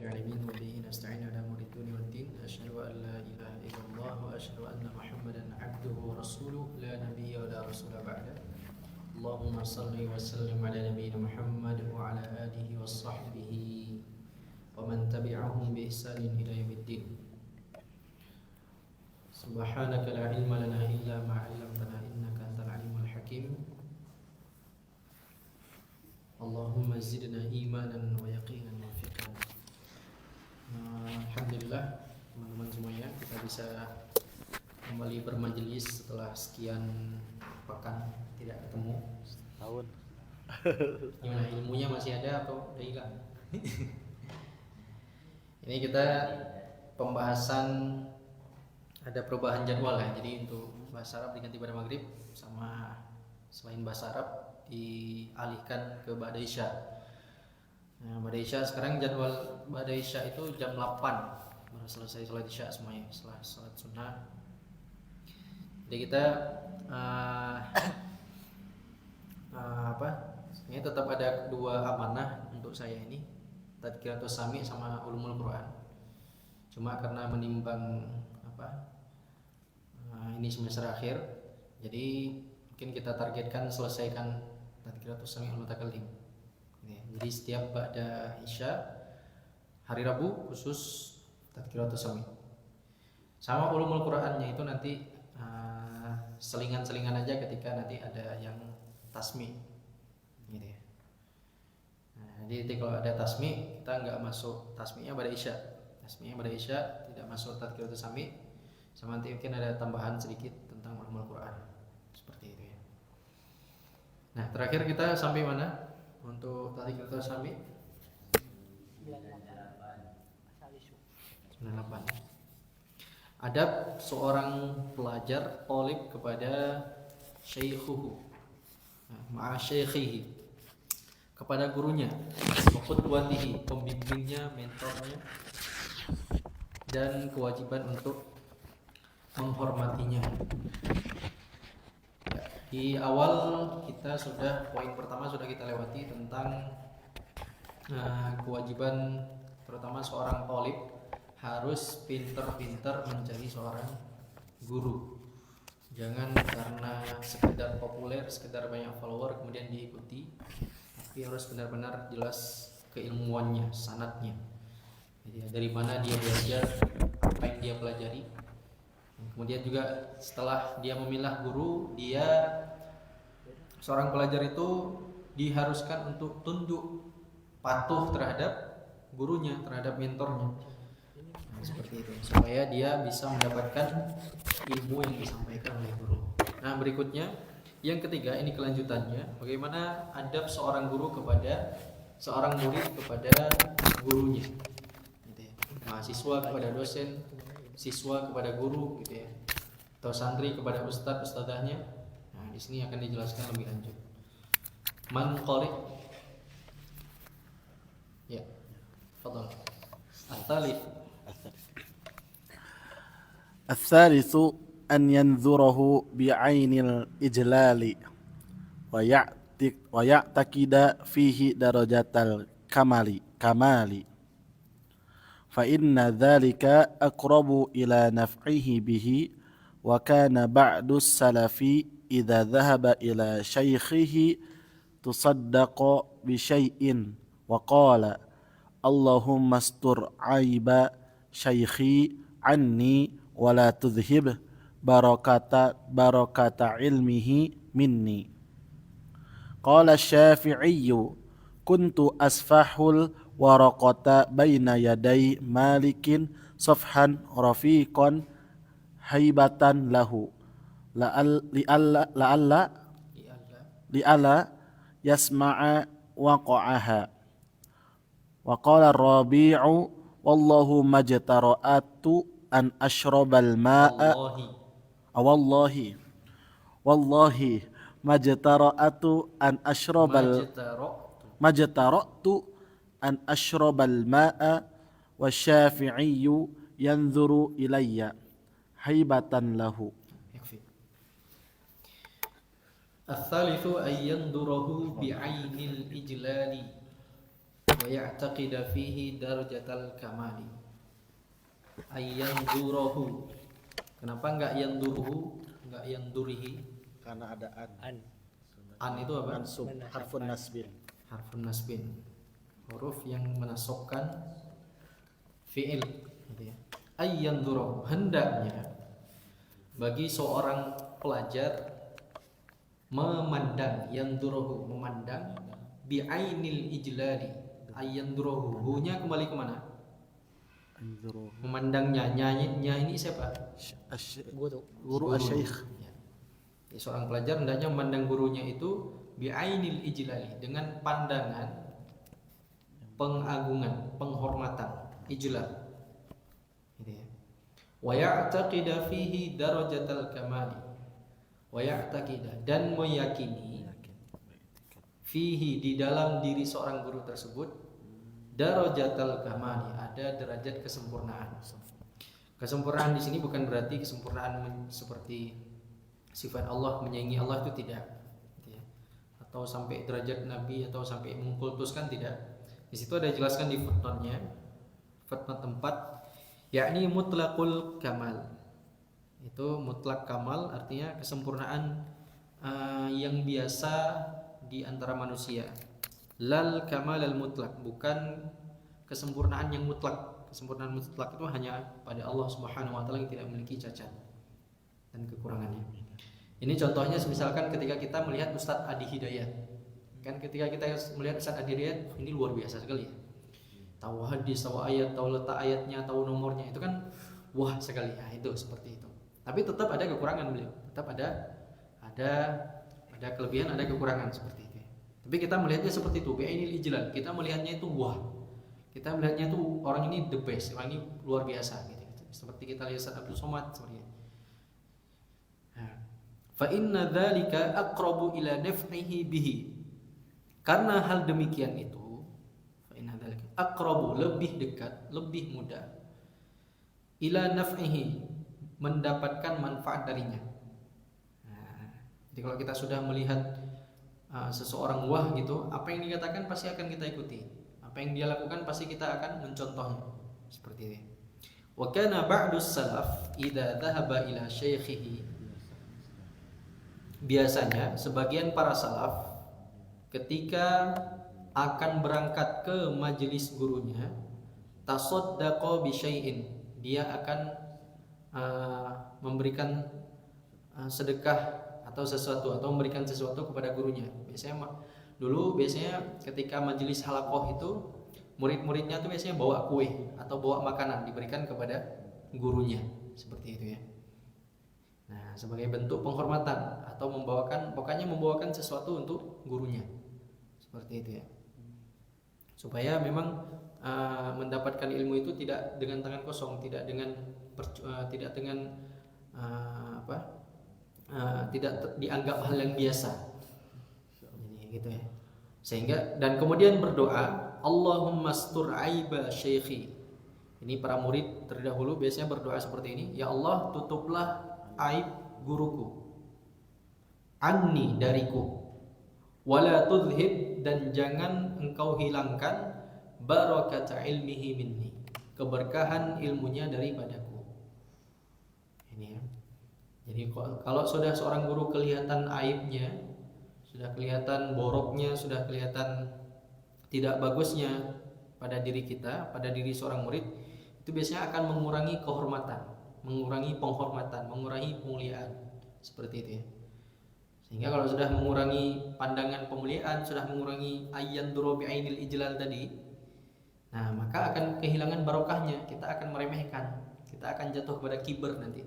العالمين وبه نستعين على أمور الدنيا والدين أشهد أن لا إله إلا الله وأشهد أن محمدا عبده ورسوله لا نبي ولا رسول بعده اللهم صل وسلم على نبينا محمد وعلى آله وصحبه ومن تبعهم بإحسان إلى يوم الدين سبحانك لا علم لنا إلا ما علمتنا إنك أنت العليم الحكيم اللهم زدنا إيمانا ويقينا وفقا. Alhamdulillah teman-teman semuanya, kita bisa kembali bermajelis setelah sekian pekan tidak ketemu. Tahun. Gimana, ilmunya masih ada atau udah hilang? Ini kita pembahasan, ada perubahan jadwal ya. Jadi untuk bahasa Arab diganti pada maghrib, sama selain bahasa Arab dialihkan ke Ba'da Isya. Nah, Ba'da Isya sekarang jadwal Ba'da Isya itu jam 8 baru selesai sholat Isya semuanya, setelah sholat sunnah. Jadi kita ini tetap ada dua amanah untuk saya ini, Tadhkiratus Sami sama Ulumul Quran. Cuma karena menimbang ini semester akhir, jadi mungkin kita targetkan selesaikan Tadhkiratus Sami wal Mutakallim. Jadi setiap Ba'da Isya hari Rabu khusus Tadhkiratus Sami. Sama Ulumul Qurannya itu nanti selingan-selingan aja ketika nanti ada yang tasmi gitu ya. Nah, jadi kalau ada tasmi kita nggak masuk tasminya Ba'da Isya. Tasminya Ba'da Isya tidak masuk Tadhkiratus Sami. Sama nanti mungkin ada tambahan sedikit tentang Ulumul Quran. Seperti itu ya. Nah, terakhir kita sampai mana untuk Tadhkiratus Sami? 98. Adab seorang pelajar talib kepada syaikhuhu, ma'a syaikhihi, kepada gurunya, wa qudwatihi, pembimbingnya, mentornya, dan kewajiban untuk menghormatinya. Di awal kita sudah, poin pertama sudah kita lewati tentang kewajiban terutama seorang talib harus pinter-pinter mencari seorang guru. Jangan karena sekedar populer, sekedar banyak follower kemudian diikuti, tapi harus benar-benar jelas keilmuannya, sanadnya. Jadi dari mana dia belajar, apa yang dia pelajari. Kemudian juga setelah dia memilah guru, seorang pelajar itu diharuskan untuk tunduk, patuh terhadap gurunya, terhadap mentornya. Nah, seperti itu, supaya dia bisa mendapatkan ilmu yang disampaikan oleh guru. Nah, berikutnya yang ketiga, ini kelanjutannya, bagaimana adab seorang guru kepada seorang murid kepada gurunya, gitu ya. Mahasiswa kepada dosen, siswa kepada guru, gitu ya, atau santri kepada ustadz ustadzahnya. Nah, di sini akan dijelaskan lebih lanjut. Man qari, ya, fadhal. الثالث أن ينظره بعين الإجلال ويعتقد فيه درجة الكمال فإن ذلك أقرب إلى نفعه به وكان بعض السلف إذا ذهب إلى شيخه تصدق بشيء وقال اللهم استر عيب شيخي عني ولا تذهب بركة علمه مني. قال الشافعي كنت أسفح الورقة بين يدي مالك صفحا رفيقا هيبة له لئلا يسمع وقعها. وقال الربيع والله ما اجترأت أن أشرب الماء والله ما اجترأت أن أشرب الماء والشافعي ينظر إلي هيبة له. الثالث أن ينظره بعين الإجلال wa ya'taqida fihi darajatal kamali ayyanzurahu. Kenapa enggak yanduruhu, enggak yandurihi? Karena ada an. An itu apa? Mansub, harfun nasbin. Harfun nasbin, huruf yang menasabkan fi'il gitu ya. Ayyanzurahu, hendaknya bagi seorang pelajar memandang, yanduruhu memandang, bi'ainil ijlali. Ayyanduruhu, hu-nya kembali kemana? Memandangnya, nya ini siapa? Guru asy-syaikh. Ya. Jadi seorang pelajar hendaknya memandang gurunya itu bi'ainil ijlali, dengan pandangan pengagungan, penghormatan, ijlal. Gitu ya. Wa ya'taqida fihi darajatal kamali. Wa ya'taqida, dan meyakini fihi, di dalam diri seorang guru tersebut, darajatal kamali, ada derajat kesempurnaan. Kesempurnaan di sini bukan berarti kesempurnaan seperti sifat Allah, menyaingi Allah, itu tidak, gitu ya. Atau sampai derajat Nabi atau sampai mengkultuskan, tidak. Di situ ada dijelaskan di footnote-nya, footnote 4, yakni mutlaqul kamal. Itu mutlak kamal artinya kesempurnaan yang biasa di antara manusia. Lal kamal al mutlak, bukan kesempurnaan yang mutlak. Kesempurnaan mutlak itu hanya pada Allah Subhanahu wa taala yang tidak memiliki cacat dan kekurangannya. Ini contohnya misalkan ketika kita melihat Ustadz Adi Hidayat. Kan ketika kita melihat Ustadz Adi Hidayat, ini luar biasa sekali ya. Tahu hadis, tahu ayat, tahu letak ayatnya, tahu nomornya, itu kan wah sekali. Nah, itu seperti itu. Tapi tetap ada kekurangan beliau. Tetap ada kelebihan, ada kekurangan seperti itu. Tapi kita melihatnya seperti itu, bi'ainil ijlal. Kita melihatnya itu wah. Kita melihatnya itu orang ini the best, orang ini luar biasa gitu. Seperti kita lihat Ustaz Abdul Somad seperti itu. Fa inna dzalika aqrabu ila naf'ihi bihi. Karena hal demikian itu, fa inna dzalika aqrabu, lebih dekat, lebih mudah, ila naf'ihi, mendapatkan manfaat darinya. Jadi kalau kita sudah melihat seseorang wah gitu, apa yang dikatakan pasti akan kita ikuti. Apa yang dia lakukan pasti kita akan mencontohnya. Seperti ini. Wa kana ba'du salaf idza dhahaba ila syaikhihi. Biasanya sebagian para salaf ketika akan berangkat ke majelis gurunya, tasaddaqa bi syai'in, dia akan memberikan sedekah atau sesuatu, atau memberikan sesuatu kepada gurunya. Biasanya ketika majelis halaqah itu murid-muridnya tuh biasanya bawa kue atau bawa makanan diberikan kepada gurunya, seperti itu ya. Nah, sebagai bentuk penghormatan atau membawakan sesuatu untuk gurunya, seperti itu ya. Supaya memang mendapatkan ilmu itu tidak dengan tangan kosong, tidak dianggap hal yang biasa. Jadi gitu ya. Sehingga dan kemudian berdoa, Allahumma astur aiba syaikhi. Ini para murid terdahulu biasanya berdoa seperti ini, ya Allah, tutuplah aib guruku, anni, dariku, wala tudhib, dan jangan engkau hilangkan, barakata ilmihi minni, keberkahan ilmunya daripadaku. Ini ya. Jadi kalau sudah seorang guru kelihatan aibnya, sudah kelihatan boroknya, sudah kelihatan tidak bagusnya pada diri kita, pada diri seorang murid, itu biasanya akan mengurangi kehormatan, mengurangi penghormatan, mengurangi pemuliaan, seperti itu ya. Sehingga kalau sudah mengurangi pandangan pemuliaan, sudah mengurangi ayyan durobi ainil ijlal tadi, nah maka akan kehilangan barokahnya, kita akan meremehkan, kita akan jatuh pada kiber nanti,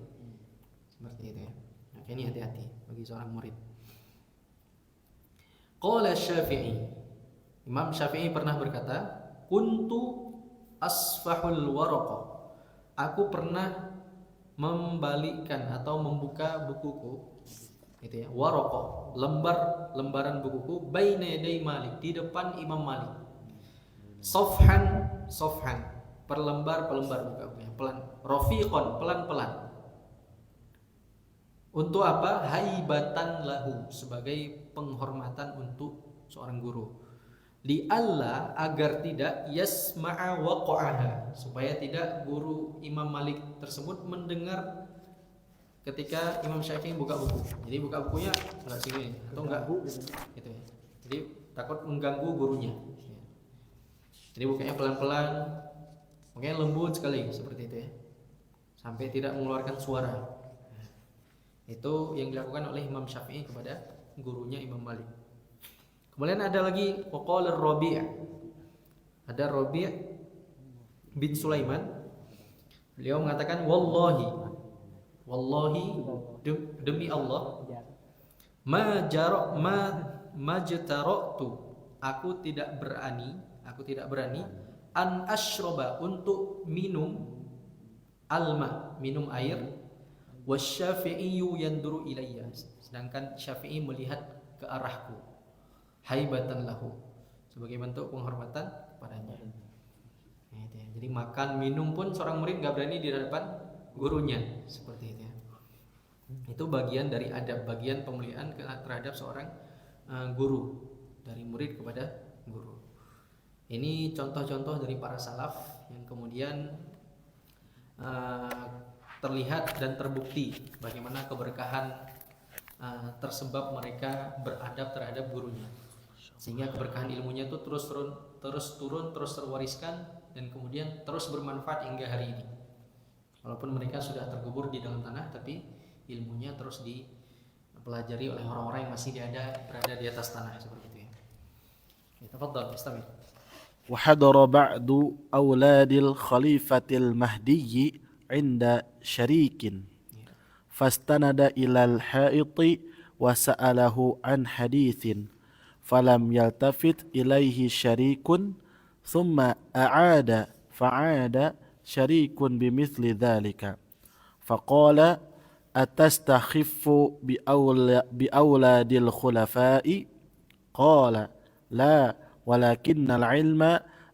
seperti itu ya. Nah, ini hati-hati bagi seorang murid. Qala Syafi'i, Imam Syafi'i pernah berkata, kuntu asfahul waraqah, aku pernah membalikkan atau membuka bukuku, gitu ya, waraqah, lembaran bukuku, baina yaday Malik, di depan Imam Malik, sofhan, per lembar bukunya, rafiqan, pelan-pelan. Untuk apa? Haibatan lahu, sebagai penghormatan untuk seorang guru. li'alla agar tidak yasma'a waqa'aha, supaya tidak guru Imam Malik tersebut mendengar ketika Imam Syafi'i buka buku. Jadi buka bukunya enggak sini atau enggak gitu ya. Jadi takut mengganggu gurunya. Jadi bukanya pelan-pelan, makanya lembut sekali seperti itu ya, sampai tidak mengeluarkan suara. Itu yang dilakukan oleh Imam Syafi'i kepada gurunya Imam Malik. Kemudian ada lagi waqala Rabi'. Ada Rabi' bin Sulaiman. Beliau mengatakan wallahi demi Allah majtara'tu, aku tidak berani an asyroba, untuk minum minum air, wasyafi'iyyu yanduru ilayya, sedangkan Syafi'i melihat ke arahku, haibatan lahu, sebagai bentuk penghormatan kepadanya. Jadi makan minum pun seorang murid nggak berani di hadapan gurunya, seperti itu ya. Itu bagian dari adab, bagian pemuliaan terhadap seorang guru, dari murid kepada guru. Ini contoh-contoh dari para salaf yang kemudian terlihat dan terbukti bagaimana keberkahan tersebab mereka beradab terhadap gurunya, sehingga keberkahan ilmunya itu terus terwariskan dan kemudian terus bermanfaat hingga hari ini. Walaupun mereka sudah terkubur di dalam tanah, tapi ilmunya terus dipelajari oleh orang-orang yang masih berada di atas tanah, seperti itu ya. Tafadhal, istamil. وحضر بعض أولاد الخليفة المهدي عند شريك فاستند إلى الحائط وسأله عن حديث فلم يلتفت إليه شريك ثم فعاد شريك بمثل ذلك فقال أتستخف بأولاد الخلفاء؟ قال لا، ولكن العلم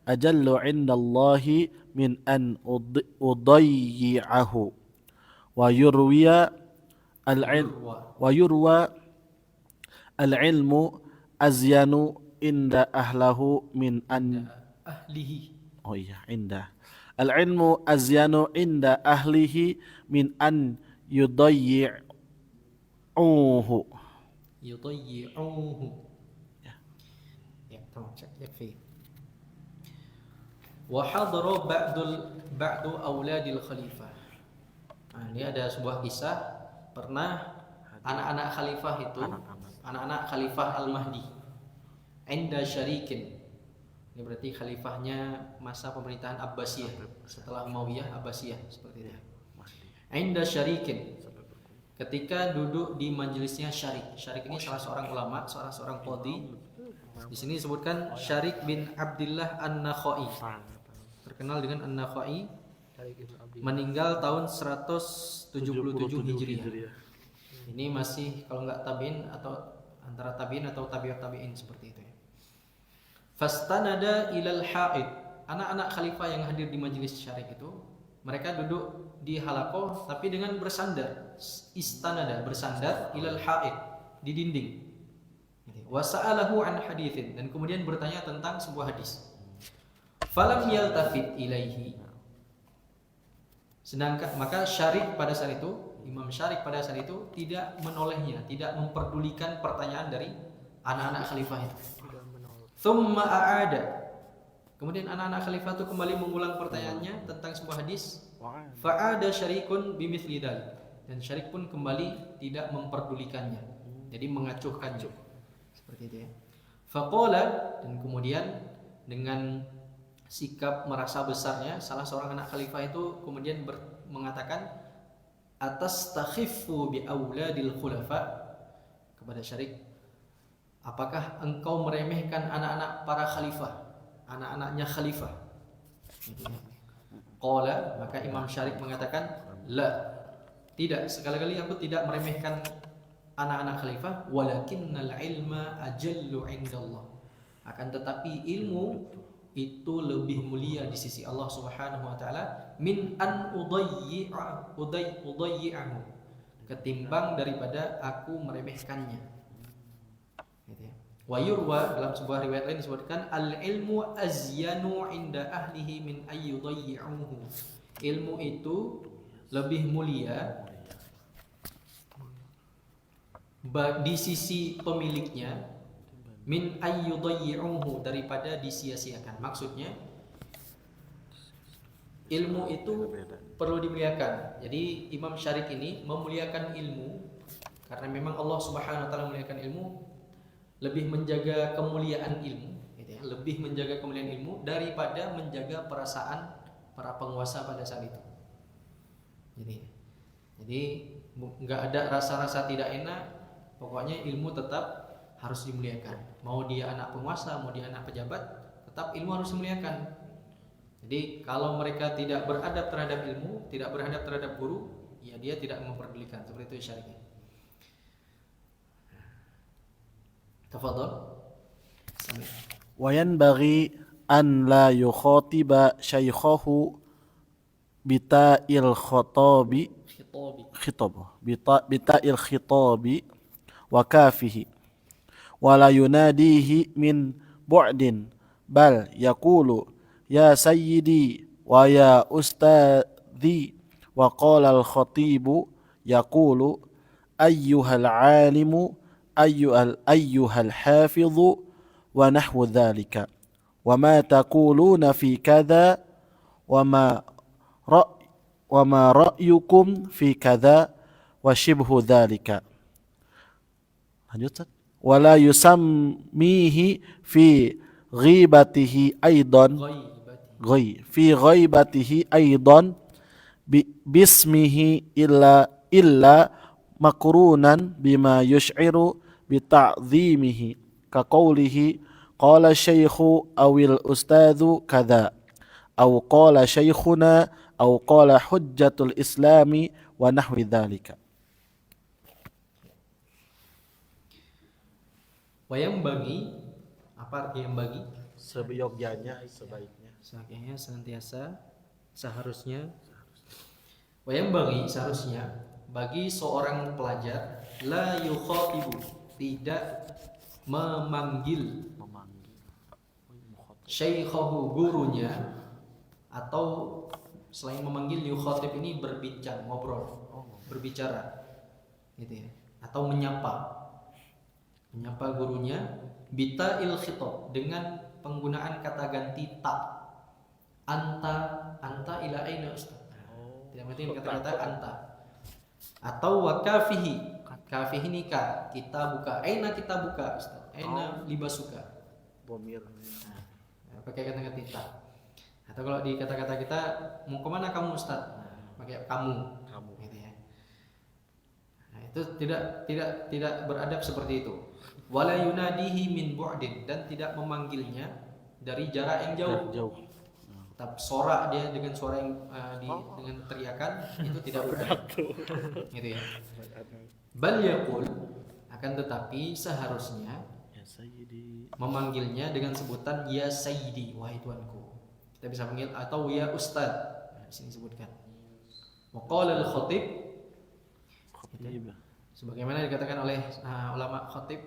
أجل عند الله من أن أضيعه. ويروى العلم أزين عند أهله من أن العلم أزين عند أهله من أن يضيعوه. يكفي. وحضر بعض أولاد الخليفة. Ini ada sebuah kisah, pernah anak-anak khalifah itu, anak-anak khalifah Al-Mahdi, inda syarikin. Ini berarti khalifahnya masa pemerintahan Abbasiyah setelah Umayyah, Abbasiyah, seperti itu. Inda syarikin, ketika duduk di majelisnya Syarik. Syarik ini salah seorang ulama, seorang qadhi. Di sini disebutkan Syarik bin Abdullah An-Nakhai, terkenal dengan An-Nakhai, meninggal tahun 177 Hijriah. Ini masih kalau nggak tabi'in atau antara tabi'in atau tabi'ut tabi'in, seperti itu ya. Fastanada ilal ha'id. Anak-anak khalifah yang hadir di majelis Syarik itu, mereka duduk di halaqah tapi dengan bersandar. Istanada, bersandar, ilal ha'id, di dinding. Wasa'alahu an hadithin, dan kemudian bertanya tentang sebuah hadis. Falam yaltafit ilaihi. Sedangkan maka Syarik pada saat itu, Imam Syarik pada saat itu tidak menolehnya, tidak memperdulikan pertanyaan dari anak-anak khalifah itu. Thumma a'ada. Kemudian anak-anak khalifah itu kembali mengulang pertanyaannya tentang sebuah hadis. Fa'ada Syarikun bimithli dzalik. Dan Syarik pun kembali tidak memperdulikannya. Jadi mengacuhkannya. Seperti itu ya. Faqala, dan kemudian dengan sikap merasa besarnya, salah seorang anak khalifah itu kemudian mengatakan, atastakhiffu bi auladil khulafa, kepada Syarik, apakah engkau meremehkan anak-anak para khalifah, anak-anaknya khalifah? Qala, maka Imam Syarik mengatakan, la, tidak, sekali-kali aku tidak meremehkan anak-anak khalifah, walakinnal ilma ajallu indallah, akan tetapi ilmu itu lebih mulia di sisi Allah Subhanahu wa taala, min an udayyi'ahu, ketimbang daripada aku meremehkannya. Gitu ya. Wa yurwa, dalam sebuah riwayat lain disebutkan al-ilmu azyanu inda ahlihi min ayyudayyi'uhu. Ilmu itu lebih mulia di sisi pemiliknya min ayyudayyi'uhu, daripada disia-siakan. Maksudnya ilmu itu perlu dimuliakan. Jadi Imam Syarik ini memuliakan ilmu karena memang Allah Subhanahu wa taala memuliakan ilmu, lebih menjaga kemuliaan ilmu, gitu ya, lebih menjaga kemuliaan ilmu daripada menjaga perasaan para penguasa pada saat itu. Jadi nggak ada rasa-rasa tidak enak, pokoknya ilmu tetap harus dimuliakan. Mau dia anak penguasa, mau dia anak pejabat, tetap ilmu harus dimuliakan. Jadi kalau mereka tidak beradab terhadap ilmu, tidak beradab terhadap guru, ya dia tidak memperdulikan. Seperti itu syariatnya. Tafadhal. وينبغي أن لا يخاطب شيخه بتاء الخطاب بتاء الخطاب وكافه ولا يناديه من بعد بل يقول يا سيدي ويا أستاذي. وقال الخطيب يقول أيها العالم أيها الحافظ ونحو ذلك وما تقولون في كذا وما رأيكم في كذا وشبه ذلك. ولا يسميه في غيبته أيضا باسمه إلا مقرونا بما يشعر بتعظيمه كقوله قال الشيخ أو الأستاذ كذا أو قال شيخنا أو قال حجة الإسلام ونحو ذلك. Wayang bagi, apa arti yang bagi? Seyogyanya, sebaiknya. Sebaiknya, senantiasa, seharusnya. Wayang bagi, seharusnya bagi seorang pelajar la yukhatibu, tidak memanggil syaikhahu, gurunya, atau selain memanggil yukhatib ini berbincang, ngobrol, berbicara, gitu ya, atau menyapa gurunya bita'il khitab, dengan penggunaan kata ganti ta. Anta ila aina ustaz. Tidak penting kata-kata anta. Atau wakafihi, kafihi ini ka, kita buka, aina kita buka ustaz, aina libasuka, Bomir. pakai kata-kata ta. Atau kalau di kata-kata kita, mau kemana kamu ustaz, pakai kamu, gitu ya. Nah, itu tidak beradab seperti itu. Wala yunadihi min bu'din, dan tidak memanggilnya dari jarak yang jauh. Tapi sorak dia dengan suara yang dengan teriakan, itu tidak beradab. Gitu ya. Bal yaqul, akan tetapi seharusnya memanggilnya dengan sebutan ya sayyidi, wahai tuanku. Kita bisa panggil, atau ya ustaz. Nah, di sini disebutkan. Wa qala al-khatib, sebagaimana dikatakan oleh ulama khatib,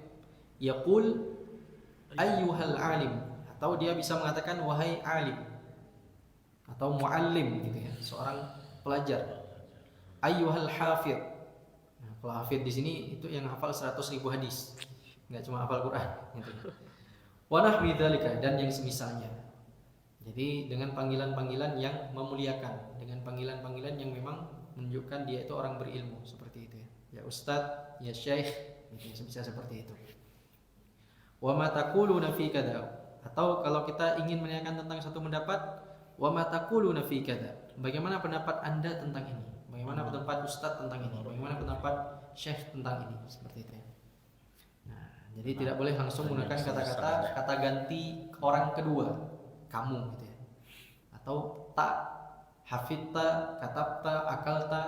yaqul ayyuhal alim, atau dia bisa mengatakan wahai alim, atau muallim, gitu ya, seorang pelajar. Ayyuhal hafid. Nah, kalau hafid di sini itu yang hafal 100.000 hadis, enggak cuma hafal Quran, gitu. Wa nahwi dzalika, dan yang semisalnya. Jadi dengan panggilan-panggilan yang memuliakan, dengan panggilan-panggilan yang memang menunjukkan dia itu orang berilmu, seperti itu ya. Ya ustaz, ya syekh, gitu, bisa seperti itu. Wa ma taquluna fi kada, atau kalau kita ingin menanyakan tentang satu pendapat, wa ma taquluna fi kada, bagaimana pendapat Anda tentang ini? Bagaimana pendapat ustaz tentang ini? Bagaimana pendapat syekh tentang ini? Seperti itu ya. Nah, jadi tidak boleh langsung menggunakan kata ganti orang kedua, kamu, gitu ya. Atau ta, hafidta, katabta, akalta,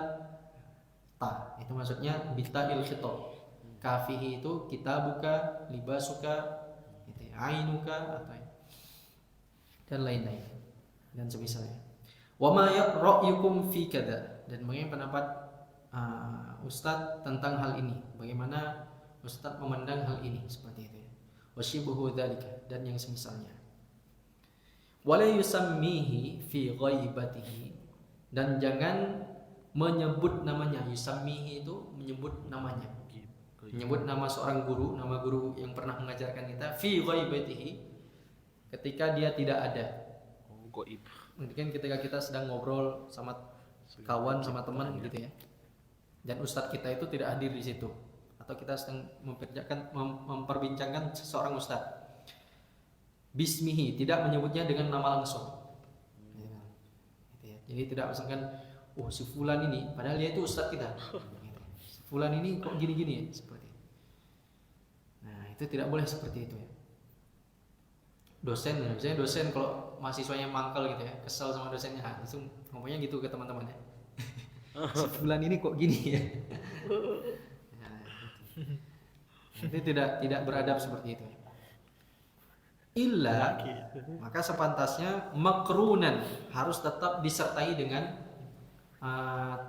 ta. Itu maksudnya bita'il khitab. Kafihi itu kita buka, libasuka, gitu ya, ainuka, atau dan lain-lain dan semisalnya. Wa ma ra'yukum fi kada, dan bagaimana pendapat Ustadz tentang hal ini? Bagaimana Ustadz memandang hal ini? Seperti itu ya. Wasyibhu dzalika, dan yang semisalnya. Wala yusammihi fi ghaibatihi, dan jangan menyebut namanya. Yusammihi itu menyebut namanya, menyebut nama seorang guru, nama guru yang pernah mengajarkan kita, fi ghaibatihi, ketika dia tidak ada. Goib. Mungkin ketika kita sedang ngobrol sama kawan, sama teman gitu ya, dan ustadz kita itu tidak hadir di situ, atau kita sedang memperbincangkan seseorang ustadz, bismihi, tidak menyebutnya dengan nama langsung. Jadi tidak misalkan, oh si fulan ini, padahal dia itu ustadz kita, si fulan ini kok gini-gini ya, seperti itu. Nah itu tidak boleh seperti itu ya. Dosen, misalnya dosen kalau mahasiswanya mangkal gitu ya, kesel sama dosennya, langsung ngomongnya gitu ke teman-teman ya. Si fulan ini kok gini ya. Nah, itu tidak beradab seperti itu. Illa, maka sepantasnya makrunan, harus tetap disertai dengan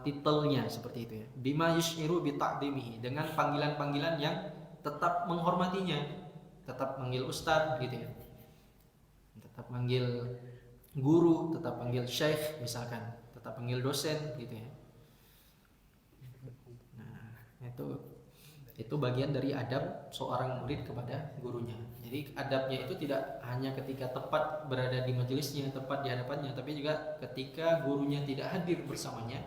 titelnya seperti itu ya. Bima yushiru bi ta'dimihi, dengan panggilan-panggilan yang tetap menghormatinya, tetap manggil ustadz gitu ya, tetap manggil guru, tetap panggil syekh misalkan, tetap panggil dosen gitu ya. Nah, itu bagian dari adab seorang murid kepada gurunya. Jadi adabnya itu tidak hanya ketika tepat berada di majelisnya, tepat di hadapannya, tapi juga ketika gurunya tidak hadir bersamanya,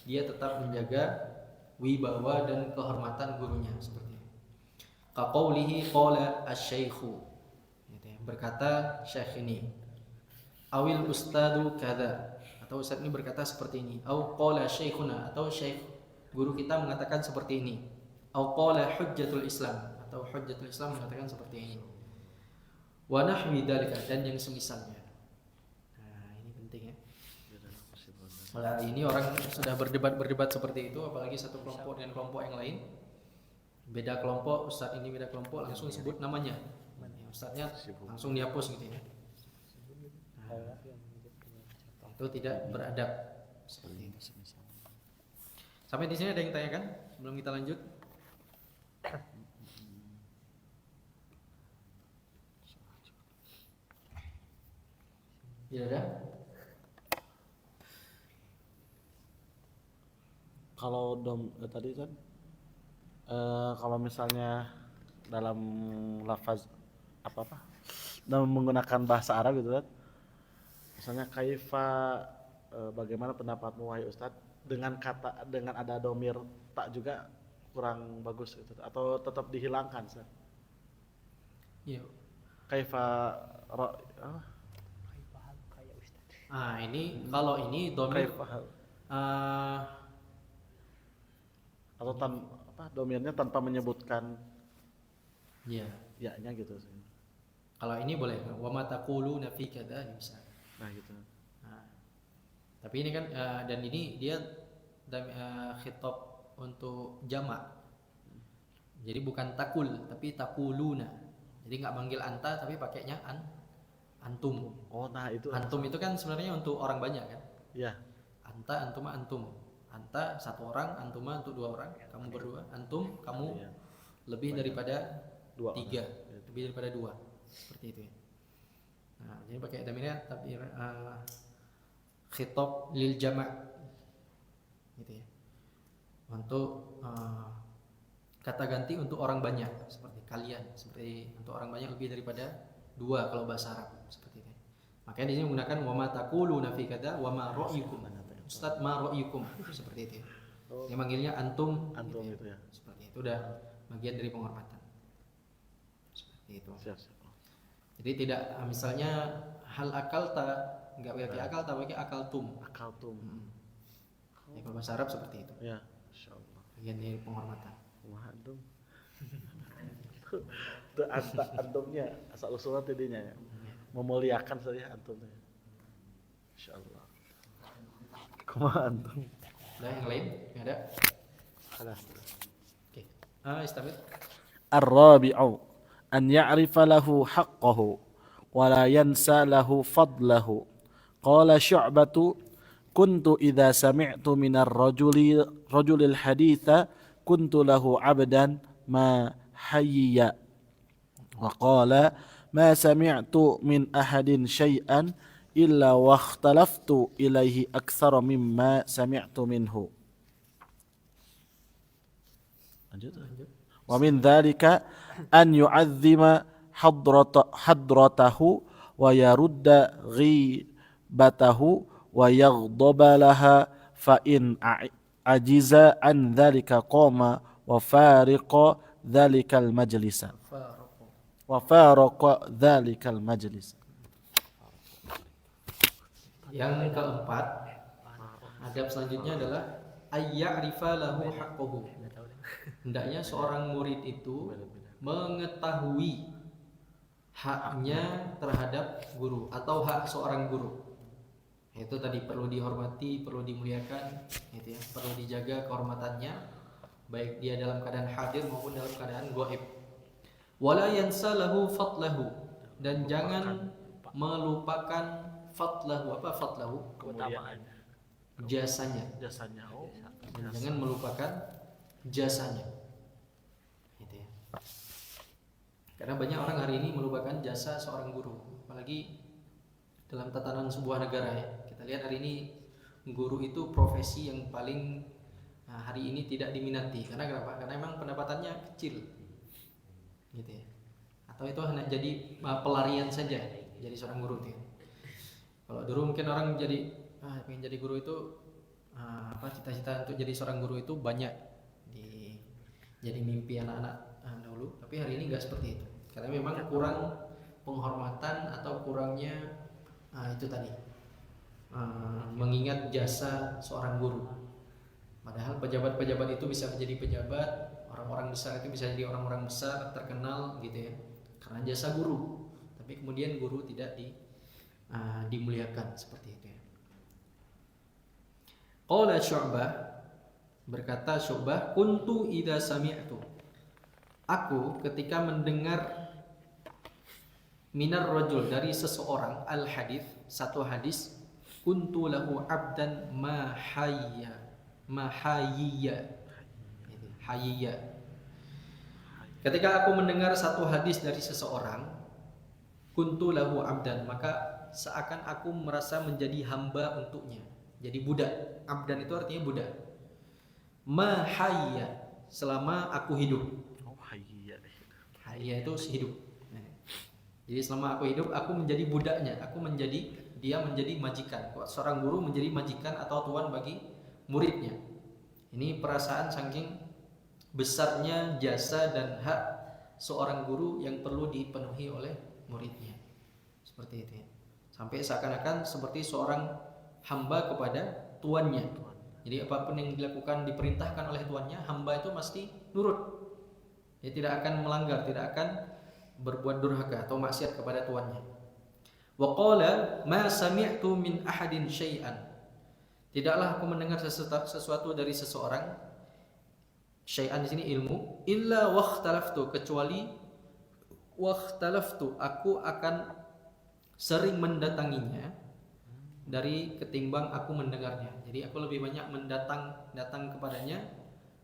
dia tetap menjaga wibawa dan kehormatan gurunya seperti itu. Kaqaulihi qala asy-syaikhu, berkata syekh ini, awil ustadu kada, atau ustaz ini berkata seperti ini, au qala syaikhuna, atau syekh guru kita mengatakan seperti ini, au qala hujjatul Islam, atau hujjatul Islam mengatakan seperti ini, wa nahwi dzalika, dan yang semisalnya. Nah ini penting ya. Malah ini orang sudah berdebat seperti itu, apalagi satu kelompok dengan kelompok yang lain, beda kelompok, ustaz ini beda kelompok, langsung sebut namanya, ustaznya langsung dihapus gitu ya. Nah, itu tidak beradab seperti itu. Sampai di sini ada yang tanyakan sebelum kita lanjut? Tidak ada? Kalau tadi kan kalau misalnya dalam lafaz apa dalam menggunakan bahasa Arab gitu kan, misalnya kaifa, bagaimana pendapatmu wahai Ustadz, dengan ada domir tak juga kurang bagus gitu, atau tetap dihilangkan Ustadz? Iya. Kaifa ini kalau ini domir atau domirnya tanpa menyebutkan ya-nya gitu. Kalau ini boleh, wa ma taquluna fi kadza bisa. Nah gitu. Nah, tapi ini kan dan ini dia khitab untuk jamak. Jadi bukan takul tapi takuluna. Jadi nggak manggil anta tapi pakainya antum. Oh, nah itu. Antum itu kan sebenarnya untuk orang banyak kan? Iya. Anta, antuma, antum. Anta satu orang, antuma untuk dua orang, kamu berdua. Antum, kamu lebih daripada tiga, lebih daripada dua. Seperti itu ya. Nah, jadi pakai damirnya tapi khitab lil jama' gitu ya. Untuk kata ganti untuk orang banyak, seperti kalian, seperti untuk orang banyak lebih daripada dua kalau bahasa Arab, seperti itu. Makanya di sini menggunakan wa ma taquluna fi kadza wa ma ra'yukum. Ustaz ma ra'yukum, seperti itu ya. Dia manggilnya antum gitu ya. Seperti itu, udah bagian dari penghormatan. Seperti itu. Jadi tidak misalnya hal akalta, enggak pakai akal, tapi pakai akaltum. Akaltum. Ya, kalau bahasa Arab seperti itu. Ya, insyaallah. Bagian dari penghormatan. Wah, antum. Itu antumnya asal usulnya tadinya ya. Memuliakan saja antumnya. Insyaallah. Kumaha antum? Ada yang lain? Enggak ada? Ada. Oke. Istamir. Ar-rabi'u an ya'rifa lahu haqqahu wa la yansa lahu fadlahu. Qala Syu'batu kuntu idza sami'tu minar rajulil haditha kuntu lahu 'abdan ma hayya. Wa qala ma sami'tu min ahadin syai'an illa wakhtalaftu ilaihi aktsara mimma sami'tu minhu. Lanjut. Wa min dzalika an yu'azzima hadratahu wa yarudda ghibatahu wa yaghdaba laha fa in ajiza an dzalika qama wa fariqa dzalikal majlisa wa faraqa dzalikal majlis. Yang keempat, adab selanjutnya adalah ayya'rifa lahu haqqahu. Hendaknya seorang murid itu mengetahui haknya terhadap guru atau hak seorang guru. Itu tadi perlu dihormati, perlu dimuliakan, gitu ya. Perlu dijaga kehormatannya, baik dia dalam keadaan hadir maupun dalam keadaan gaib. Wala yansa lahu fadlahu, dan jangan melupakan fadlahu. Apa fadlahu? Keutamaannya, Jasanya. jasanya. Oh, Dan jangan melupakan jasanya. Gitu ya. Karena banyak orang hari ini melupakan jasa seorang guru, apalagi dalam tatanan sebuah negara ya. Kita lihat hari ini guru itu profesi yang paling hari ini tidak diminati. Karena kenapa? Karena memang pendapatannya kecil, gitu ya. Atau itu hanya jadi pelarian saja jadi seorang guru itu. Kalau dulu mungkin orang jadi pengen jadi guru itu cita-cita untuk jadi seorang guru itu banyak jadi mimpi anak-anak dahulu. Tapi hari ini nggak seperti itu. Karena memang kurang penghormatan atau kurangnya itu tadi mengingat jasa seorang guru. Padahal pejabat-pejabat itu bisa menjadi pejabat, orang-orang besar itu bisa jadi orang-orang besar terkenal gitu ya, karena jasa guru. Tapi kemudian guru tidak dimuliakan seperti itu ya. Qala Syu'bah, berkata Syu'bah, kuntu idza sami'tu, aku ketika mendengar minar rajul, dari seseorang, al hadis, satu hadis, kuntu lahu abdan mahayya. Ketika aku mendengar satu hadis dari seseorang, kuntu lahu abdan, maka seakan aku merasa menjadi hamba untuknya, jadi budak. Abdan itu artinya budak. Mahayya, selama aku hidup. Oh, hayya. Hayya itu hidup. Jadi selama aku hidup, aku menjadi budaknya, dia menjadi majikan. Seorang guru menjadi majikan atau tuan bagi muridnya. Ini perasaan saking besarnya jasa dan hak seorang guru yang perlu dipenuhi oleh muridnya. Seperti itu ya. Sampai seakan-akan seperti seorang hamba kepada tuannya. Jadi apapun yang dilakukan, diperintahkan oleh tuannya, hamba itu pasti nurut. Dia tidak akan melanggar, tidak akan berbuat durhaka atau maksiat kepada tuannya. Wa qala ma sami'tu min ahadin syai'an, tidaklah aku mendengar sesuatu dari seseorang. Syai'an di sini ilmu. Illa wakhtalaftu, kecuali wakhtalaftu, aku akan sering mendatanginya dari ketimbang aku mendengarnya. Jadi aku lebih banyak datang kepadanya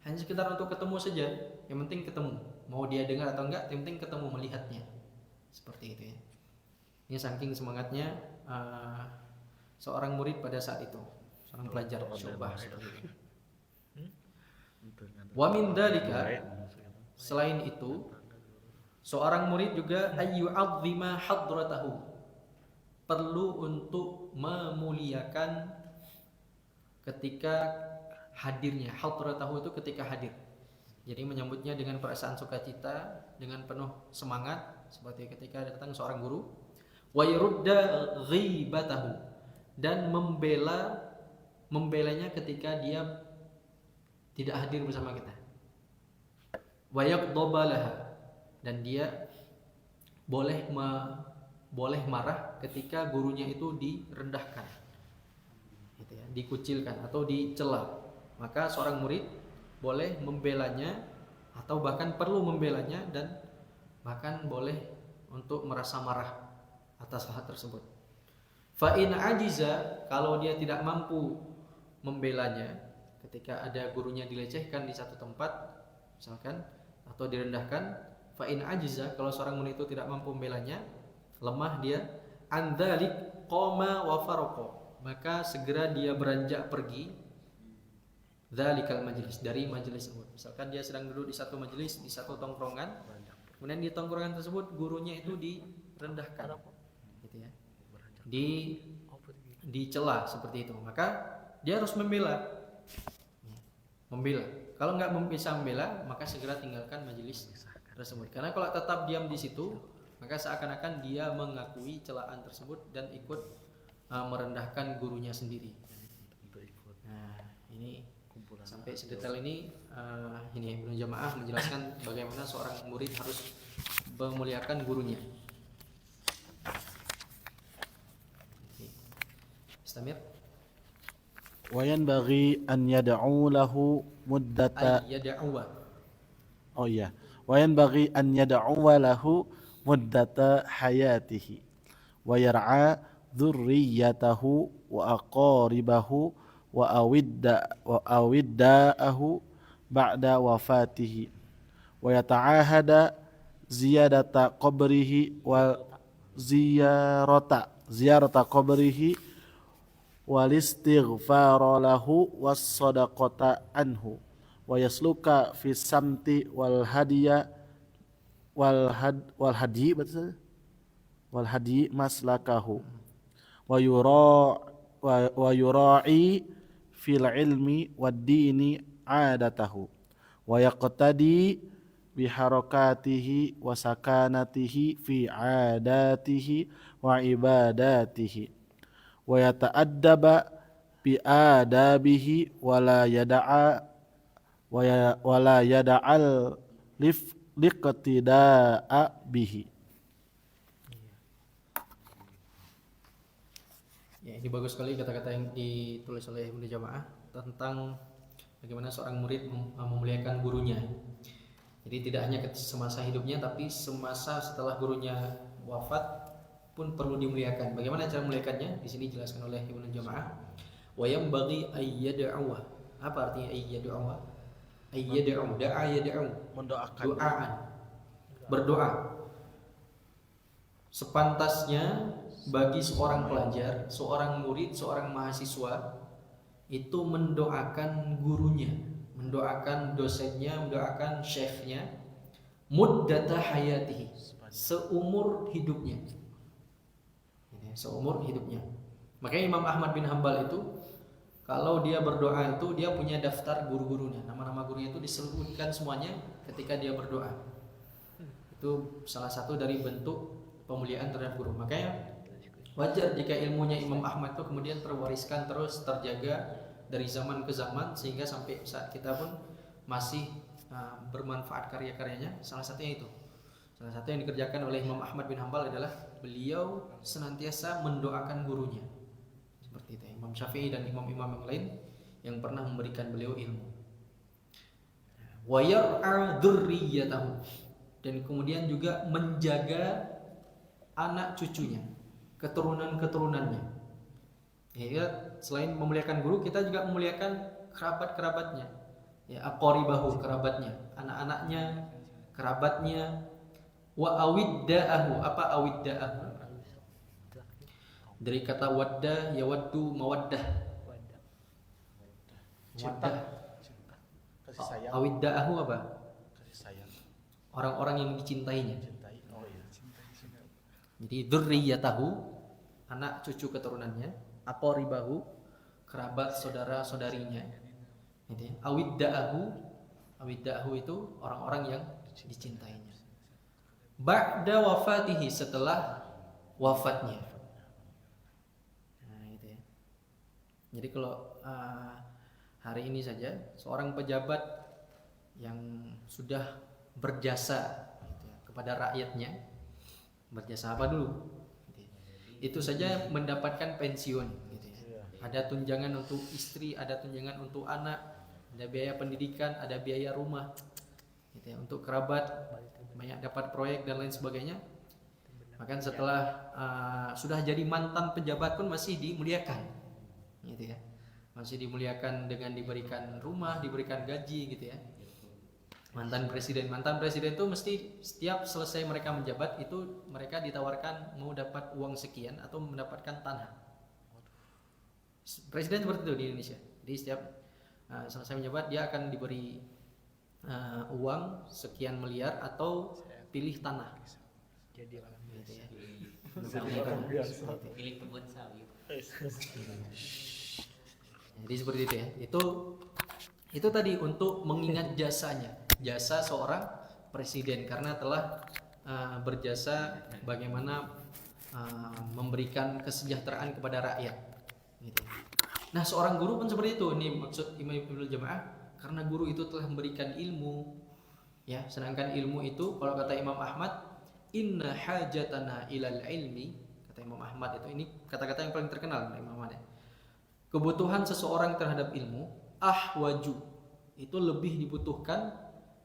hanya sekedar untuk ketemu saja. Yang penting ketemu, mau dia dengar atau enggak, yang penting ketemu, melihatnya. Seperti itu ya. Ini saking semangatnya seorang murid pada saat itu, seorang pelajar Syu'bah. Wa min dzalika, selain itu seorang murid juga ayyu'azzima hadratahu, perlu untuk memuliakan ketika hadirnya. Hadratahu itu ketika hadir. Jadi menyambutnya dengan perasaan sukacita, dengan penuh semangat, seperti ketika datang seorang guru. Wa yurudda ghibatahu, dan membelanya ketika dia tidak hadir bersama kita. Wa yaghdaba laha, dan dia boleh marah ketika gurunya itu direndahkan, gitu ya, dikucilkan atau dicela. Maka seorang murid boleh membelanya atau bahkan perlu membelanya, dan bahkan boleh untuk merasa marah atas hal tersebut. Fa in ajiza, kalau dia tidak mampu membelanya ketika ada gurunya dilecehkan di satu tempat misalkan atau direndahkan, fa in ajiza, kalau seorang murid itu tidak mampu membelanya, lemah dia, andzalik qama wa faraqa, maka segera dia beranjak pergi dzalikal majlis, dari majelis tersebut. Misalkan dia sedang duduk di satu majelis, di satu tongkrongan, kemudian di tongkrongan tersebut gurunya itu direndahkan, gitu ya, dicela seperti itu, maka dia harus membela. Kalau nggak bisa membela, maka segera tinggalkan majelis tersebut. Karena kalau tetap diam di situ, maka seakan-akan dia mengakui celaan tersebut dan ikut merendahkan gurunya sendiri. Nah, ini sampai sedetail ini Ibnu Jamaah menjelaskan bagaimana seorang murid harus memuliakan gurunya. Istamir. Wa yanbaghi an yad'u lahu muddata Yad'uwa. Oh iya. Wa yanbaghi an yad'u lahu muddata hayatihi wa yar'a dzurriyyatahu wa aqaribahu wa awidda'ahu ba'da wafatihi wa yata'ahada ziyadata qabrihi wa ziyarata qabrihi wal istighfara lahu was sadaqata anhu wa yasluka fi samti wal hadiya wal hadi maslakahu wa yura'i fil ilmi wad dini adatahu wa yaqtadi bi harakatihi wa sakanatihi fi adatihi wa ibadatihi wa yata'addaba bi adabihi wa la yada'al liqtida'a bihi. Ya, ini bagus sekali kata-kata yang ditulis oleh Ibnu Jamaah tentang bagaimana seorang murid memuliakan gurunya. Jadi tidak hanya semasa hidupnya, tapi semasa setelah gurunya wafat pun perlu dimuliakan. Bagaimana cara memuliakannya? Di sini dijelaskan oleh Ibnu Jamaah. Wa yanbaghi ayyad'u. Apa artinya ayyad'u? Ayyad'u, da'a yad'u. Mendoakan. Doaan. Berdoa. Sepantasnya bagi seorang pelajar, seorang murid, seorang mahasiswa itu mendoakan gurunya, mendoakan dosennya, mendoakan syekhnya muddata hayatihi, seumur hidupnya. Seumur hidupnya. Makanya Imam Ahmad bin Hambal itu kalau dia berdoa itu dia punya daftar guru-gurunya. Nama-nama gurunya itu disebutkan semuanya ketika dia berdoa. Itu salah satu dari bentuk pemuliaan terhadap guru. Makanya wajar jika ilmunya Imam Ahmad itu kemudian terwariskan terus, terjaga dari zaman ke zaman sehingga sampai saat kita pun masih bermanfaat karya-karyanya. Salah satunya itu. Salah satu yang dikerjakan oleh Imam Ahmad bin Hambal adalah beliau senantiasa mendoakan gurunya. Seperti itu, Imam Syafi'i dan imam-imam yang lain yang pernah memberikan beliau ilmu. Wa yar'a dzurriyyatahu, dan kemudian juga menjaga anak cucunya, keturunan-keturunannya. Ya, selain memuliakan guru, kita juga memuliakan kerabat-kerabatnya. Ya, aqaribahu, kerabatnya, anak-anaknya, kerabatnya. Wa awidda'ahu. Apa awidda'ahu? Dari kata wadda, yawaddu, mawaddah. Cinta. Kasih sayang. Awidda'ahu apa? Kasih sayang. Orang-orang yang dicintainya. Oh iya. Jadi dzurriyyatahu, anak cucu keturunannya, aqaribahu, kerabat saudara-saudarinya. Gitu ya. Awidda'ahu itu orang-orang yang dicintainya. Ba'da wafatihi, setelah wafatnya. Nah, gitu ya. Jadi kalau hari ini saja seorang pejabat yang sudah berjasa gitu ya, kepada rakyatnya, berjasa apa dulu? Gitu ya. Itu saja mendapatkan pensiun. Gitu ya. Ada tunjangan untuk istri, ada tunjangan untuk anak, ada biaya pendidikan, ada biaya rumah. Gitu ya. Untuk kerabat banyak dapat proyek dan lain sebagainya. Bahkan setelah sudah jadi mantan pejabat pun masih dimuliakan, gitu ya, masih dimuliakan dengan diberikan rumah, diberikan gaji, gitu ya. Mantan presiden itu mesti setiap selesai mereka menjabat itu mereka ditawarkan mau dapat uang sekian atau mendapatkan tanah. Presiden seperti itu di Indonesia. Jadi setiap selesai menjabat dia akan diberi uang sekian miliar atau pilih tanah. Jadi malam Gitu ya. pilih kebun sawit. Jadi seperti itu ya. Itu tadi untuk mengingat jasa seorang presiden karena telah berjasa bagaimana memberikan kesejahteraan kepada rakyat. Gitu. Nah, seorang guru pun seperti itu. Ini maksud Imam Ibnu Jamaah karena guru itu telah memberikan ilmu, ya. Sedangkan ilmu itu kalau kata Imam Ahmad, inna hajatana ilal ilmi, kata Imam Ahmad itu ini kata-kata yang paling terkenal dari Imam Ahmad ya. Kebutuhan seseorang terhadap ilmu ahwaju itu lebih dibutuhkan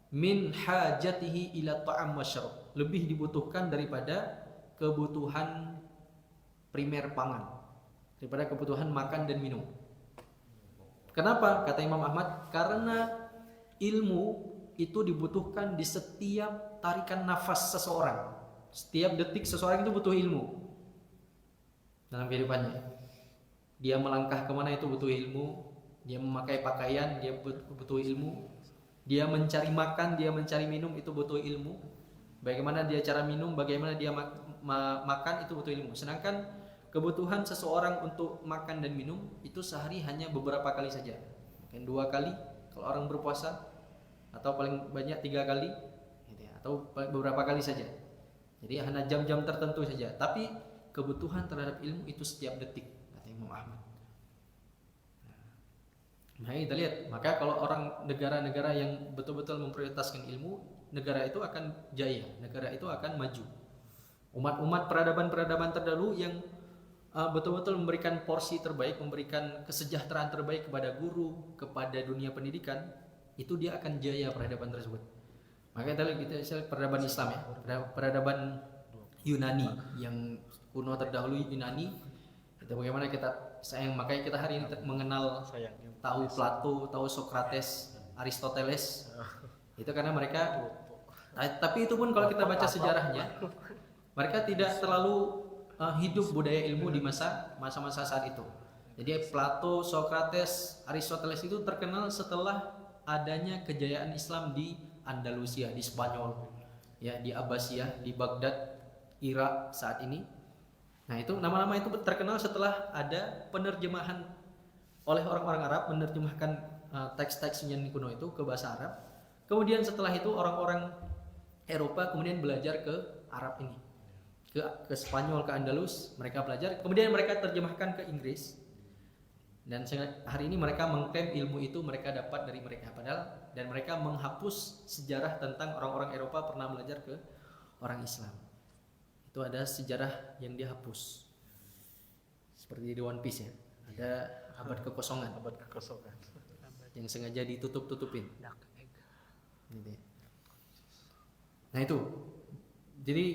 min hajatihi ila ta'am wasyarab, lebih dibutuhkan daripada kebutuhan primer pangan, daripada kebutuhan makan dan minum. Kenapa? Kata Imam Ahmad, karena ilmu itu dibutuhkan di setiap tarikan nafas seseorang. Setiap detik seseorang itu butuh ilmu dalam kehidupannya. Dia melangkah kemana itu butuh ilmu. Dia memakai pakaian, dia butuh ilmu. Dia mencari makan, dia mencari minum, itu butuh ilmu. Bagaimana dia cara minum, bagaimana dia makan, itu butuh ilmu. Sedangkan kebutuhan seseorang untuk makan dan minum itu sehari hanya beberapa kali saja. Mungkin 2 kali kalau orang berpuasa, atau paling banyak 3 kali, gitu ya, atau beberapa kali saja. Jadi hanya jam-jam tertentu saja. Tapi kebutuhan terhadap ilmu itu setiap detik, kata Imam Ahmad. Nah, kita lihat, maka kalau orang negara-negara yang betul-betul memprioritaskan ilmu, negara itu akan jaya, negara itu akan maju. Umat-umat peradaban-peradaban terdahulu yang betul-betul memberikan porsi terbaik, memberikan kesejahteraan terbaik kepada guru, kepada dunia pendidikan, itu dia akan jaya peradaban tersebut. Maka kita lihat peradaban Islam ya, peradaban Yunani yang kuno terdahulu Yunani, itu bagaimana makanya kita hari ini mengenal, tahu Plato, tahu Socrates, Aristoteles, itu karena mereka. Tapi itu pun kalau kita baca sejarahnya, mereka tidak terlalu hidup budaya ilmu di masa-masa saat itu. Jadi Plato, Socrates, Aristoteles itu terkenal setelah adanya kejayaan Islam di Andalusia, di Spanyol, ya, di Abbasiyah, di Baghdad, Irak saat ini. Nah, itu nama-nama itu terkenal setelah ada penerjemahan oleh orang-orang Arab, menerjemahkan teks-teks Yunani kuno itu ke bahasa Arab. Kemudian setelah itu orang-orang Eropa kemudian belajar ke Arab ini, ke Spanyol, ke Andalus, mereka belajar. Kemudian mereka terjemahkan ke Inggris. Dan hari ini mereka mengklaim ilmu itu mereka dapat dari mereka, padahal dan mereka menghapus sejarah tentang orang-orang Eropa pernah belajar ke orang Islam. Itu ada sejarah yang dihapus. Seperti di One Piece ya. Ada abad kekosongan yang sengaja ditutup-tutupin. Gitu. Nah itu. Jadi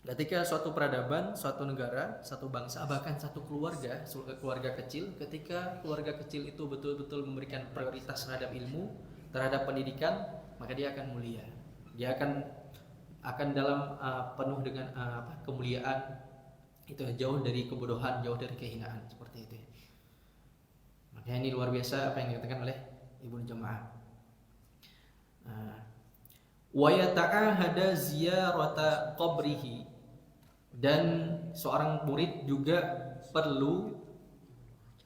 ketika suatu peradaban, suatu negara, satu bangsa, bahkan satu keluarga kecil, ketika keluarga kecil itu betul-betul memberikan prioritas terhadap ilmu, terhadap pendidikan, maka dia akan mulia. Dia akan dalam penuh dengan kemuliaan, itu jauh dari kebodohan, jauh dari kehinaan, seperti itu. Makanya ini luar biasa apa yang dikatakan oleh Ibnu Jamaah. Wa yata'ahada ziyarata qabrihi, dan seorang murid juga perlu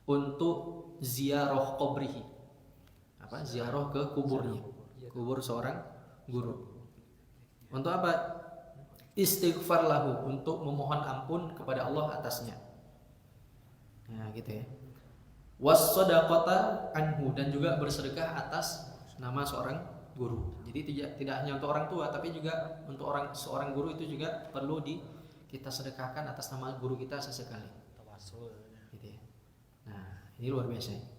untuk ziarah qabrihi. Ziarah ke kuburnya, kubur seorang guru. Untuk apa? Istighfar lahu, untuk memohon ampun kepada Allah atasnya. Nah, gitu ya. Was-shadaqata anhu, dan juga bersedekah atas nama seorang guru. Jadi tidak hanya untuk orang tua, tapi juga untuk seorang guru itu juga perlu kita sedekahkan atas nama guru kita sesekali. Tawasul. Gitu ya. Nah, ini luar biasa.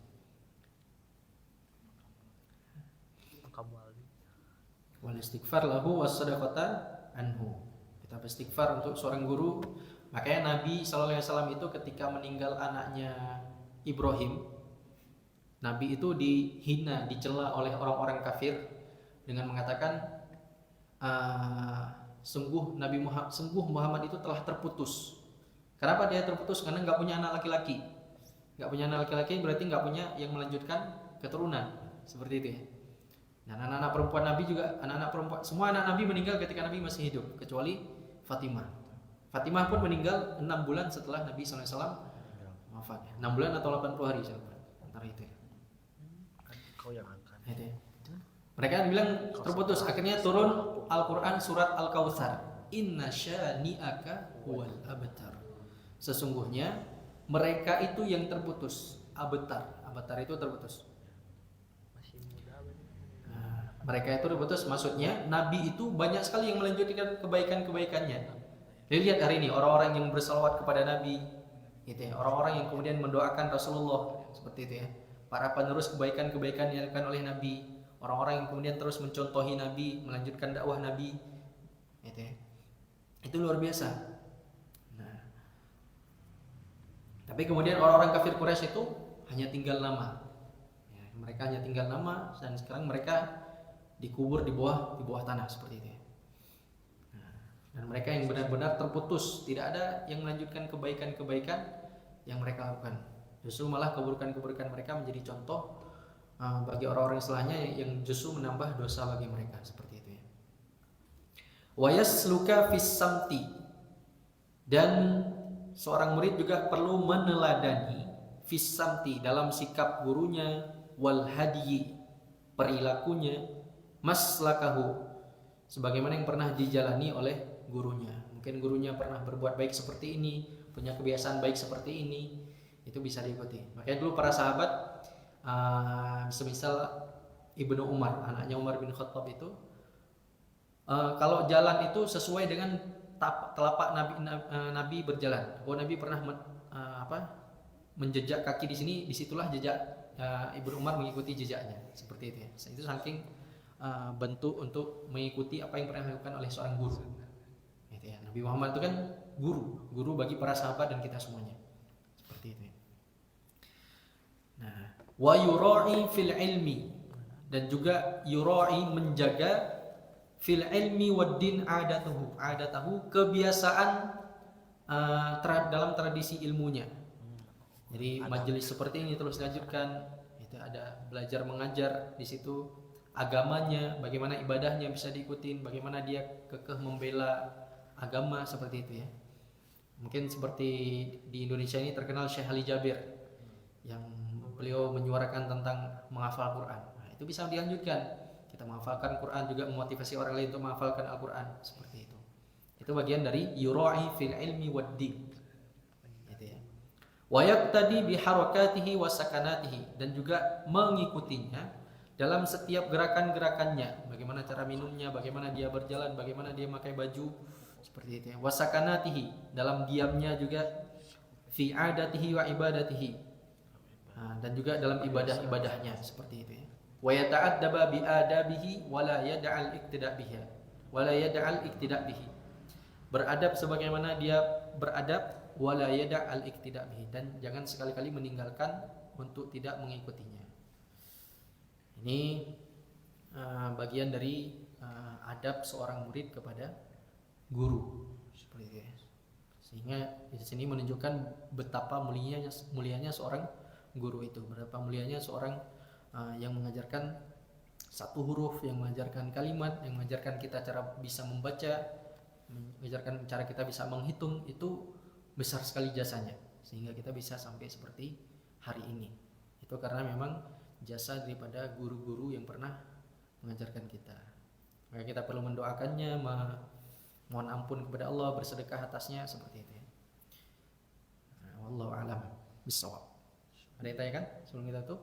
Wal istighfar lahu was-shadaqata anhu. Kita beristighfar untuk seorang guru. Makanya Nabi SAW itu ketika meninggal anaknya Ibrahim, Nabi itu dihina, dicela oleh orang-orang kafir. dengan mengatakan sungguh Muhammad itu telah terputus. Kenapa dia terputus? Karena nggak punya anak laki-laki. Nggak punya anak laki-laki berarti nggak punya yang melanjutkan keturunan, seperti itu ya. Dan anak-anak perempuan Nabi juga, anak-anak perempuan, semua anak Nabi meninggal ketika Nabi masih hidup, kecuali Fatimah. Fatimah pun meninggal 6 bulan setelah Nabi SAW wafat. 6 bulan atau 80 hari antara itu ya. Kau yang angkat. Itu ya. Mereka bilang terputus. Akhirnya turun Al-Quran surat Al-Kautsar. Inna syani'aka huwal abtar. Sesungguhnya mereka itu yang terputus. Abtar itu terputus. Mereka itu terputus. Maksudnya Nabi itu banyak sekali yang melanjutkan kebaikan-kebaikannya. Lihat hari ini orang-orang yang bersalawat kepada Nabi, gitu ya. Orang-orang yang kemudian mendoakan Rasulullah, seperti itu ya. Para penerus kebaikan-kebaikan yang dilakukan oleh Nabi, orang-orang yang kemudian terus mencontohi Nabi, melanjutkan dakwah Nabi, gitu ya. Itu luar biasa. Nah, tapi kemudian orang-orang kafir Quraisy itu hanya tinggal nama. Ya, mereka hanya tinggal nama dan sekarang mereka dikubur di bawah tanah seperti itu ya. Dan mereka yang benar-benar terputus, tidak ada yang melanjutkan kebaikan-kebaikan yang mereka lakukan. Justru malah keburukan-keburukan mereka menjadi contoh bagi orang-orang setelahnya yang justru menambah dosa bagi mereka, seperti itu ya. Wa yasluka fis samti, dan seorang murid juga perlu meneladani fis samti, dalam sikap gurunya, wal hadyi, perilakunya, maslakahu, sebagaimana yang pernah dijalani oleh gurunya. Mungkin gurunya pernah berbuat baik seperti ini, punya kebiasaan baik seperti ini, itu bisa diikuti. Makanya dulu para sahabat, semisal Ibnu Umar, anaknya Umar bin Khattab itu, kalau jalan itu sesuai dengan telapak Nabi berjalan. Oh, Nabi pernah menjejak kaki di sini, disitulah jejak Ibnu Umar mengikuti jejaknya, seperti itu ya. Itu saking bentuk untuk mengikuti apa yang pernah dilakukan oleh seorang guru. Gitu ya. Nabi Muhammad itu kan guru bagi para sahabat dan kita semuanya. Seperti itu. Nah, wa yura'i fil ilmi, dan juga yura'i menjaga fil ilmi wad din adatahu kebiasaan dalam tradisi ilmunya. Jadi majelis seperti ini terus dilanjutkan. Itu ada belajar mengajar di situ, agamanya, bagaimana ibadahnya bisa diikutin, bagaimana dia kekeh membela agama, seperti itu ya. Mungkin seperti di Indonesia ini terkenal Syekh Ali Jabir yang beliau menyuarakan tentang menghafal Quran. Nah, itu bisa dilanjutkan. Kita menghafalkan Quran juga memotivasi orang lain untuk menghafalkan Al-Quran, seperti itu. Itu bagian dari yura'i fil ilmi wad din. Gitu ya. Wa yaqtadi bi harakatihi wa sakanatihi, dan juga mengikutinya dalam setiap gerakan-gerakannya, bagaimana cara minumnya, bagaimana dia berjalan, bagaimana dia pakai baju, seperti itu ya. Wasakanatihi, dalam diamnya juga, fi adatihi wa ibadatihi, dan juga dalam ibadah-ibadahnya, seperti itu ya. Wa yata'addaba bi adabihi wa la yad'al iqtida' bihi wa la yad'al iqtida' bihi, beradab sebagaimana dia beradab, wa la yad'al iqtida' bihi, dan jangan sekali-kali meninggalkan untuk tidak mengikutinya. Ini bagian dari adab seorang murid kepada guru, seperti itu ya. Sehingga di sini menunjukkan betapa mulianya seorang guru itu, betapa mulianya seorang yang mengajarkan satu huruf, yang mengajarkan kalimat, yang mengajarkan kita cara bisa membaca, mengajarkan cara kita bisa menghitung, itu besar sekali jasanya, sehingga kita bisa sampai seperti hari ini. Itu karena memang jasa daripada guru-guru yang pernah mengajarkan kita. Maka kita perlu mendoakannya, mohon ampun kepada Allah, bersedekah atasnya, seperti itu ya. Wallahu a'lam bishawab. Ada yang tanyakan sebelum kita tutup?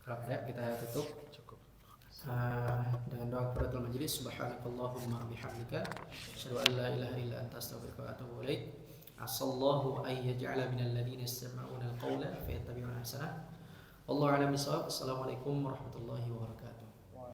Kalau ada, kita tutup dengan doa kafaratul majlis. Subhanakallahumma bihamdika asyhadu an la ilaha illa anta astaghfiruka wa atubu ilaik. Asallahu ay yaj'ala minal ladzina yastami'una al-qawla fayattabi'una ahsanah. Wallahu a'lam bishawab. Assalamualaikum warahmatullahi wabarakatuh.